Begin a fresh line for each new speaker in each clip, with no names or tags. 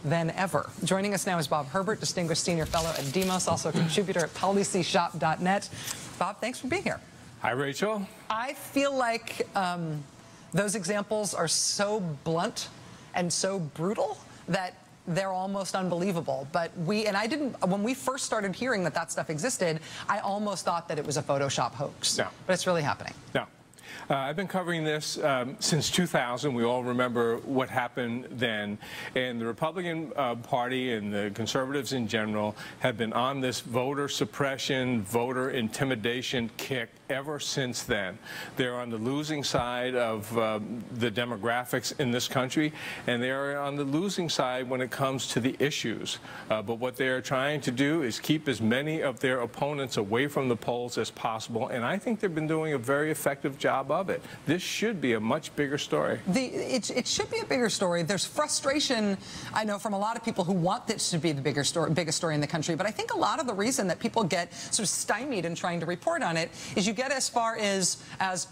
than ever. Joining us now is Bob Herbert, Distinguished Senior Fellow at Demos, also a contributor at policyshop.net. Bob, thanks for being here.
Hi, Rachel.
I feel like those examples are so blunt and so brutal that they're almost unbelievable. But when we first started hearing that stuff existed, I almost thought that it was a Photoshop hoax.
No.
But it's really happening.
No. I've been covering this since 2000. We all remember what happened then. And the Republican Party and the conservatives in general have been on this voter suppression, voter intimidation kick ever since then. They're on the losing side of the demographics in this country, and they're on the losing side when it comes to the issues. But what they're trying to do is keep as many of their opponents away from the polls as possible, and I think they've been doing a very effective job of it. This should be a much bigger story.
It should be a bigger story. There's frustration, I know, from a lot of people who want this to be the biggest story in the country, but I think a lot of the reason that people get sort of stymied in trying to report on it is you get as far as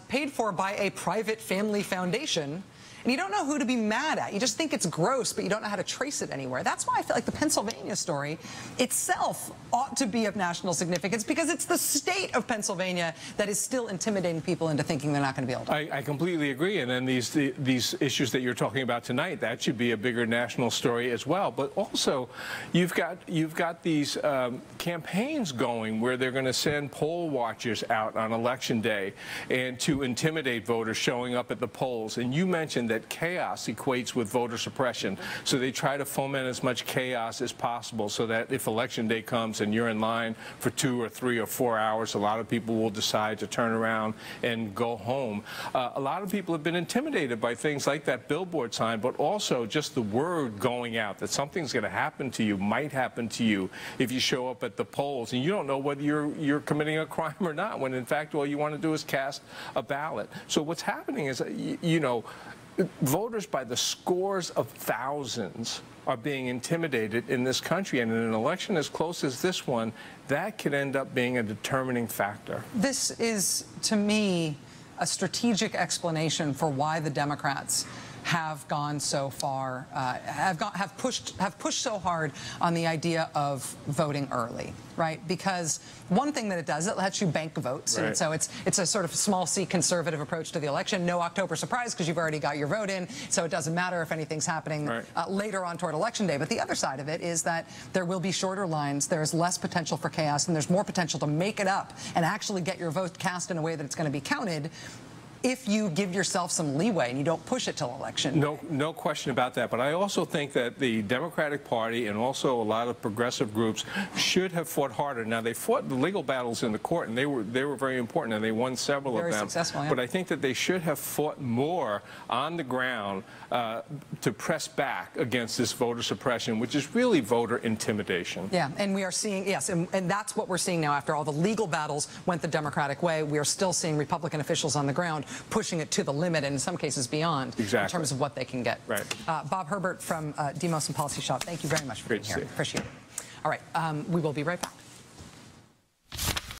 paid for by a private family foundation, and you don't know who to be mad at. You just think it's gross, but you don't know how to trace it anywhere. That's why I feel like the Pennsylvania story itself ought to be of national significance, because it's the state of Pennsylvania that is still intimidating people into thinking they're not going to be able to.
I completely agree. And then these issues that you're talking about tonight, that should be a bigger national story as well. But also, you've got these campaigns going where they're going to send poll watchers out on Election Day and to intimidate voters showing up at the polls. And you mentioned that chaos equates with voter suppression. So they try to foment as much chaos as possible so that if Election Day comes and you're in line for 2 or 3 or 4 hours, a lot of people will decide to turn around and go home. A lot of people have been intimidated by things like that billboard sign, but also just the word going out that something's going to happen to you, might happen to you if you show up at the polls, and you don't know whether you're committing a crime or not, when in fact all you want to do is cast a ballot. So what's happening is, you know, voters by the scores of thousands are being intimidated in this country, and in an election as close as this one, that could end up being a determining factor.
This is, to me, a strategic explanation for why the Democrats have gone so far, have pushed so hard on the idea of voting early, right? Because one thing that it does, it lets you bank votes, right. And so it's a sort of small C conservative approach to the election. No October surprise, because you've already got your vote in, so it doesn't matter if anything's happening later on toward Election Day. But the other side of it is that there will be shorter lines, there's less potential for chaos, and there's more potential to make it up and actually get your vote cast in a way that it's going to be counted, if you give yourself some leeway and you don't push it till election.
No question about that. But I also think that the Democratic Party and also a lot of progressive groups should have fought harder. Now, they fought the legal battles in the court, and they were very important, and they won several of them.
Very successful, yeah.
But I think that they should have fought more on the ground to press back against this voter suppression, which is really voter intimidation.
Yeah, and we are seeing, yes, and that's what we're seeing now. After all the legal battles went the Democratic way, we are still seeing Republican officials on the ground pushing it to the limit, and in some cases beyond, in terms of what they can get.
Right.
Bob Herbert from Demos and Policy Shop, thank you very much for being here. Appreciate it. All right, we will be right back.